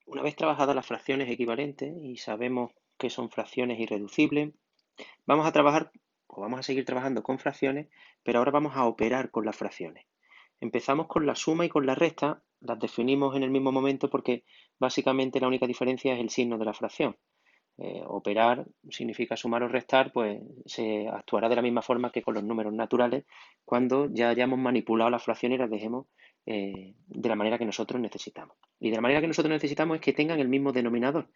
Una vez trabajadas las fracciones equivalentes y sabemos que son fracciones irreducibles, vamos a trabajar o vamos a seguir trabajando con fracciones, pero ahora vamos a operar con las fracciones. Empezamos con la suma y con la resta, las definimos en el mismo momento porque básicamente la única diferencia es el signo de la fracción. Operar significa sumar o restar, pues se actuará de la misma forma que con los números naturales cuando ya hayamos manipulado las fracciones y las dejemos de la manera que nosotros necesitamos. Y de la manera que nosotros necesitamos es que tengan el mismo denominador.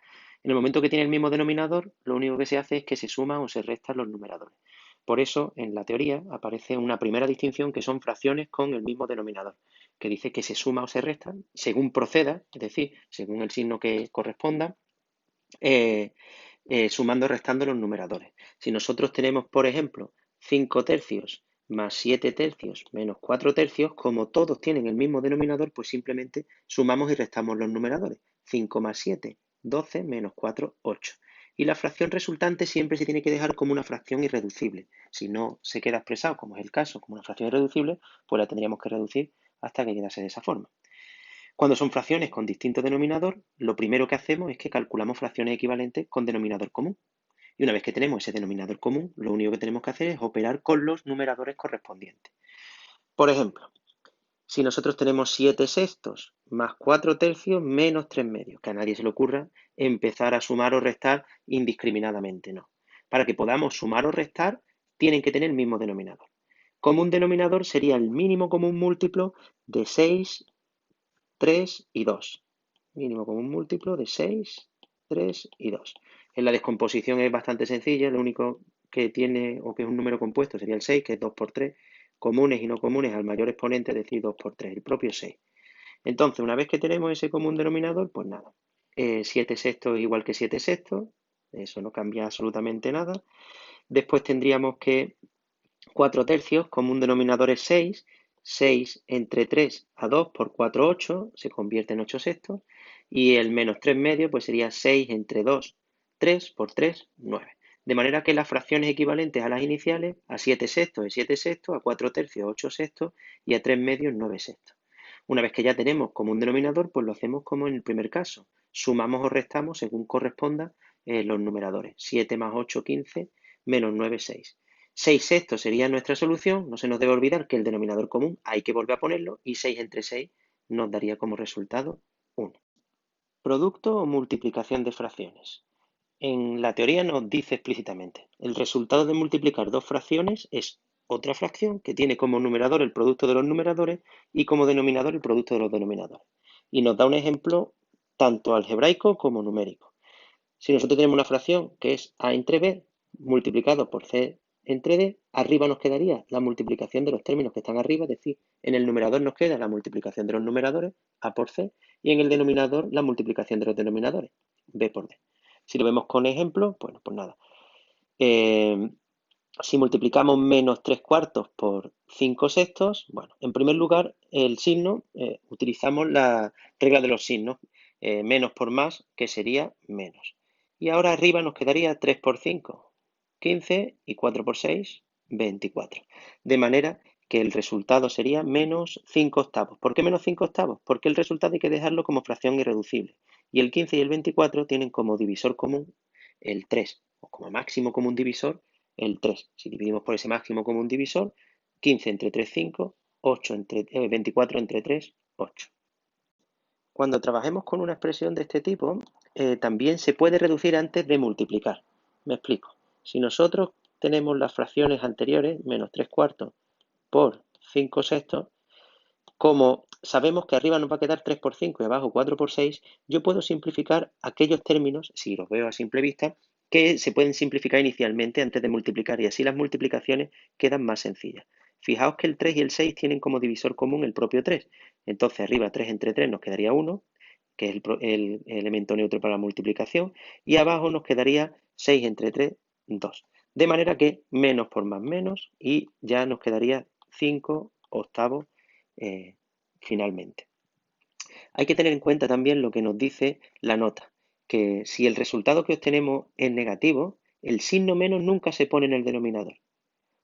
En el momento que tiene el mismo denominador, lo único que se hace es que se suman o se restan los numeradores. Por eso, en la teoría aparece una primera distinción que son fracciones con el mismo denominador, que dice que se suma o se resta según proceda, es decir, según el signo que corresponda, eh, sumando o restando los numeradores. Si nosotros tenemos, por ejemplo, 5 tercios más 7 tercios menos 4 tercios, como todos tienen el mismo denominador, pues simplemente sumamos y restamos los numeradores. 5 más 7, 12 menos 4, 8. Y la fracción resultante siempre se tiene que dejar como una fracción irreducible. Si no se queda expresado, como es el caso, como una fracción irreducible, pues la tendríamos que reducir hasta que quedase de esa forma. Cuando son fracciones con distinto denominador, lo primero que hacemos es que calculamos fracciones equivalentes con denominador común. Y una vez que tenemos ese denominador común, lo único que tenemos que hacer es operar con los numeradores correspondientes. Por ejemplo, si nosotros tenemos 7 sextos más 4 tercios menos 3 medios, que a nadie se le ocurra empezar a sumar o restar indiscriminadamente, no. Para que podamos sumar o restar, tienen que tener el mismo denominador. Común denominador sería el mínimo común múltiplo de 6, 3 y 2. Mínimo común múltiplo de 6, 3 y 2. En la descomposición es bastante sencilla, lo único que tiene o que es un número compuesto sería el 6, que es 2 por 3, comunes y no comunes al mayor exponente, es decir, 2 por 3, el propio 6. Entonces, una vez que tenemos ese común denominador, pues nada, 7 sextos es igual que 7 sextos, eso no cambia absolutamente nada. Después tendríamos que 4 tercios, común denominador es 6, 6 entre 3 a 2 por 4, 8, se convierte en 8 sextos, y el menos 3 medios pues sería 6 entre 2, 3 por 3, 9. De manera que las fracciones equivalentes a las iniciales, a 7 sextos es 7 sextos, a 4 tercios 8 sextos y a 3 medios 9 sextos. Una vez que ya tenemos como un denominador, pues lo hacemos como en el primer caso. Sumamos o restamos según corresponda los numeradores. 7 más 8, 15, menos 9, 6. 6 sextos sería nuestra solución. No se nos debe olvidar que el denominador común hay que volver a ponerlo y 6 entre 6 nos daría como resultado 1. Producto o multiplicación de fracciones. En la teoría nos dice explícitamente, el resultado de multiplicar dos fracciones es otra fracción que tiene como numerador el producto de los numeradores y como denominador el producto de los denominadores. Y nos da un ejemplo tanto algebraico como numérico. Si nosotros tenemos una fracción que es a entre b multiplicado por c entre d, arriba nos quedaría la multiplicación de los términos que están arriba, es decir, en el numerador nos queda la multiplicación de los numeradores, a por c, y en el denominador la multiplicación de los denominadores, b por d. Si lo vemos con ejemplo, bueno, pues nada. Eh, si multiplicamos menos 3 cuartos por 5 sextos, bueno, en primer lugar, el signo, utilizamos la regla de los signos, menos por más, que sería menos. Y ahora arriba nos quedaría 3 por 5, 15, y 4 por 6, 24. De manera que el resultado sería menos 5 octavos. ¿Por qué menos 5 octavos? Porque el resultado hay que dejarlo como fracción irreducible. Y el 15 y el 24 tienen como divisor común el 3, o como máximo común divisor el 3. Si dividimos por ese máximo común divisor, 15 entre 3, 5, 24 entre 3, 8. Cuando trabajemos con una expresión de este tipo, también se puede reducir antes de multiplicar. Me explico. Si nosotros tenemos las fracciones anteriores, menos 3 cuartos por 5 sextos, como sabemos que arriba nos va a quedar 3 por 5 y abajo 4 por 6, yo puedo simplificar aquellos términos, si los veo a simple vista, que se pueden simplificar inicialmente antes de multiplicar y así las multiplicaciones quedan más sencillas. Fijaos que el 3 y el 6 tienen como divisor común el propio 3. Entonces arriba 3 entre 3 nos quedaría 1, que es el elemento neutro para la multiplicación, y abajo nos quedaría 6 entre 3, 2. De manera que menos por más menos y ya nos quedaría 5 octavos finalmente. Hay que tener en cuenta también lo que nos dice la nota, que si el resultado que obtenemos es negativo, el signo menos nunca se pone en el denominador.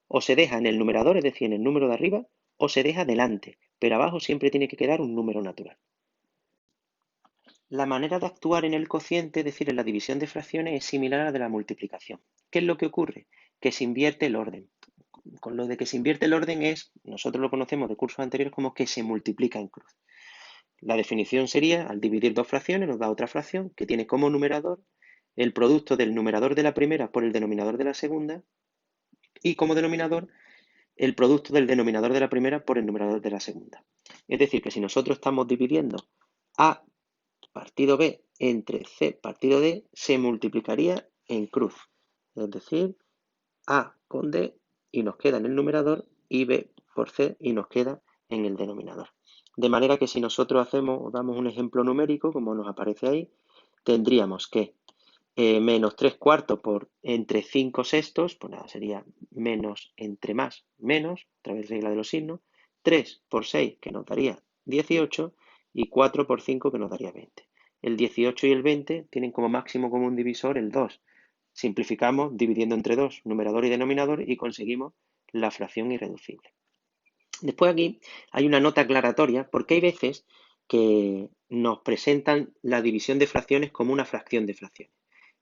O se deja en el numerador, es decir, en el número de arriba, o se deja delante, pero abajo siempre tiene que quedar un número natural. La manera de actuar en el cociente, es decir, en la división de fracciones, es similar a la de la multiplicación. ¿Qué es lo que ocurre? Que se invierte el orden. Con lo de que se invierte el orden nosotros lo conocemos de cursos anteriores como que se multiplica en cruz. La definición sería, al dividir dos fracciones, nos da otra fracción que tiene como numerador el producto del numerador de la primera por el denominador de la segunda y como denominador el producto del denominador de la primera por el numerador de la segunda. Es decir, que si nosotros estamos dividiendo A partido B entre C partido D, se multiplicaría en cruz. Es decir, A con D y nos queda en el numerador y B por C y nos queda en el denominador. De manera que si nosotros hacemos o damos un ejemplo numérico, como nos aparece ahí, tendríamos que menos 3 cuartos por entre 5 sextos, pues nada, sería menos entre más menos, otra vez regla de los signos, 3 por 6 que nos daría 18 y 4 por 5 que nos daría 20. El 18 y el 20 tienen como máximo común divisor el 2. Simplificamos dividiendo entre 2, numerador y denominador, y conseguimos la fracción irreducible. Después aquí hay una nota aclaratoria porque hay veces que nos presentan la división de fracciones como una fracción de fracciones.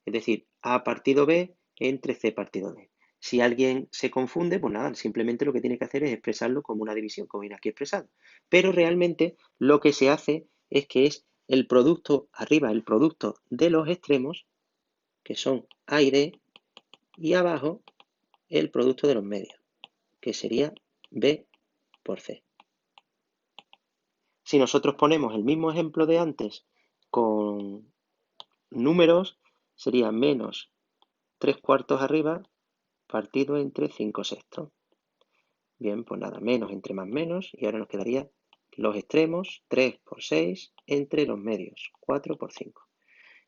Es decir, A partido B entre C partido D. Si alguien se confunde, pues nada, simplemente lo que tiene que hacer es expresarlo como una división, como viene aquí expresado. Pero realmente lo que se hace es que es el producto arriba, el producto de los extremos, que son A y D, y abajo el producto de los medios, que sería B por C. Si nosotros ponemos el mismo ejemplo de antes con números, sería menos 3 cuartos arriba partido entre 5 sextos. Bien, pues nada, menos entre más menos, y ahora nos quedaría los extremos, 3 por 6, entre los medios, 4 por 5.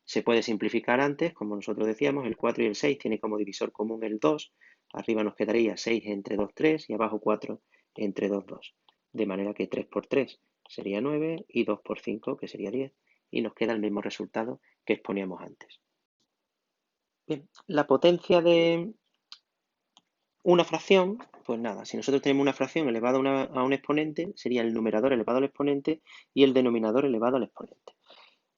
Se puede simplificar antes, como nosotros decíamos, el 4 y el 6 tiene como divisor común el 2, arriba nos quedaría 6 entre 2, 3, y abajo 4 entre 2, 2. De manera que 3 por 3 sería 9 y 2 por 5, que sería 10, y nos queda el mismo resultado que exponíamos antes. Bien, la potencia de una fracción, pues nada, si nosotros tenemos una fracción elevada a un exponente, sería el numerador elevado al exponente y el denominador elevado al exponente.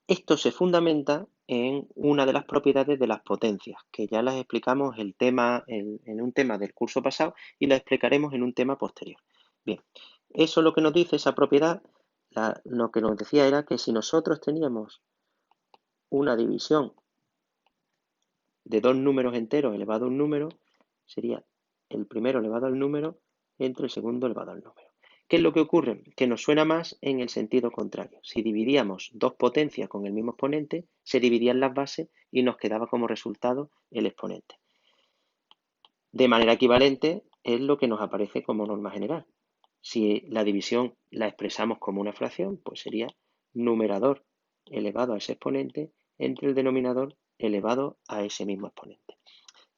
Esto se fundamenta en una de las propiedades de las potencias, que ya las explicamos en un tema del curso pasado y las explicaremos en un tema posterior. Bien, eso lo que nos dice esa propiedad, lo que nos decía era que si nosotros teníamos una división de dos números enteros elevado a un número, sería el primero elevado al número entre el segundo elevado al número. ¿Qué es lo que ocurre? Que nos suena más en el sentido contrario. Si dividíamos dos potencias con el mismo exponente, se dividían las bases y nos quedaba como resultado el exponente. De manera equivalente es lo que nos aparece como norma general. Si la división la expresamos como una fracción, pues sería numerador elevado a ese exponente entre el denominador elevado a ese mismo exponente.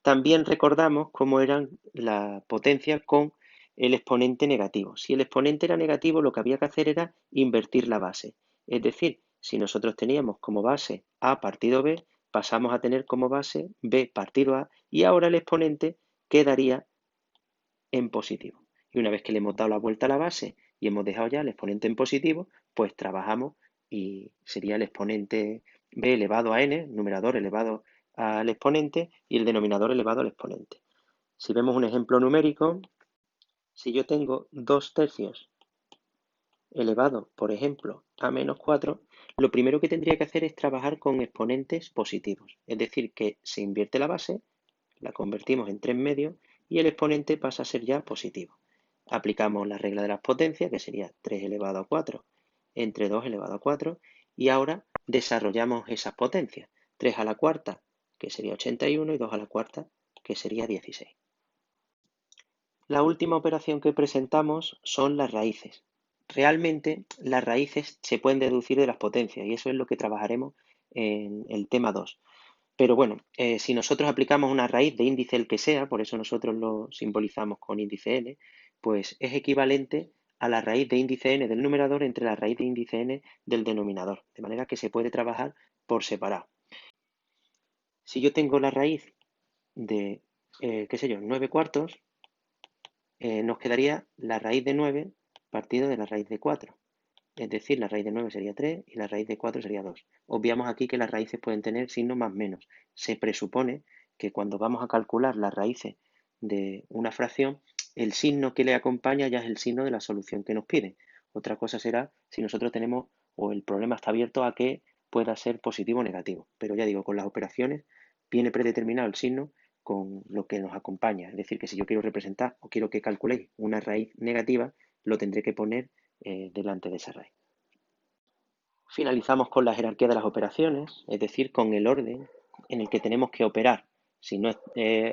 También recordamos cómo eran las potencias con el exponente negativo. Si el exponente era negativo, lo que había que hacer era invertir la base. Es decir, si nosotros teníamos como base A partido B, pasamos a tener como base B partido A y ahora el exponente quedaría en positivo. Y una vez que le hemos dado la vuelta a la base y hemos dejado ya el exponente en positivo, pues trabajamos y sería el exponente b elevado a n, numerador elevado al exponente y el denominador elevado al exponente. Si vemos un ejemplo numérico, si yo tengo 2 tercios elevado, por ejemplo, a menos 4, lo primero que tendría que hacer es trabajar con exponentes positivos. Es decir, que se invierte la base, la convertimos en 3 medios y el exponente pasa a ser ya positivo. Aplicamos la regla de las potencias, que sería 3 elevado a 4 entre 2 elevado a 4, y ahora desarrollamos esas potencias. 3 a la cuarta, que sería 81, y 2 a la cuarta, que sería 16. La última operación que presentamos son las raíces. Realmente las raíces se pueden deducir de las potencias y eso es lo que trabajaremos en el tema 2. Pero bueno, si nosotros aplicamos una raíz de índice el que sea, por eso nosotros lo simbolizamos con índice n, pues es equivalente a la raíz de índice n del numerador entre la raíz de índice n del denominador, de manera que se puede trabajar por separado. Si yo tengo la raíz de, qué sé yo, 9 cuartos, nos quedaría la raíz de 9 partido de la raíz de 4. es decir, la raíz de 9 sería 3 y la raíz de 4 sería 2. Obviamos aquí que las raíces pueden tener signos más menos. Se presupone que cuando vamos a calcular las raíces de una fracción, el signo que le acompaña ya es el signo de la solución que nos pide. Otra cosa será si nosotros tenemos o el problema está abierto a que pueda ser positivo o negativo. Pero ya digo, con las operaciones viene predeterminado el signo con lo que nos acompaña. Es decir, que si yo quiero representar o quiero que calculéis una raíz negativa, lo tendré que poner delante de esa raíz. Finalizamos con la jerarquía de las operaciones, es decir, con el orden en el que tenemos que operar. Si no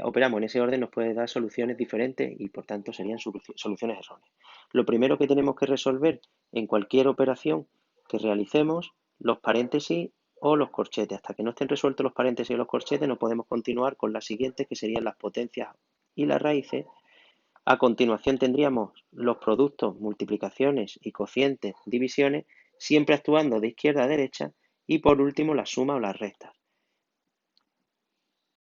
operamos en ese orden nos puede dar soluciones diferentes y por tanto serían soluciones erróneas. Lo primero que tenemos que resolver en cualquier operación que realicemos, los paréntesis o los corchetes. Hasta que no estén resueltos los paréntesis o los corchetes no podemos continuar con las siguientes, que serían las potencias y las raíces. A continuación tendríamos los productos, multiplicaciones y cocientes, divisiones, siempre actuando de izquierda a derecha, y por último la suma o las restas.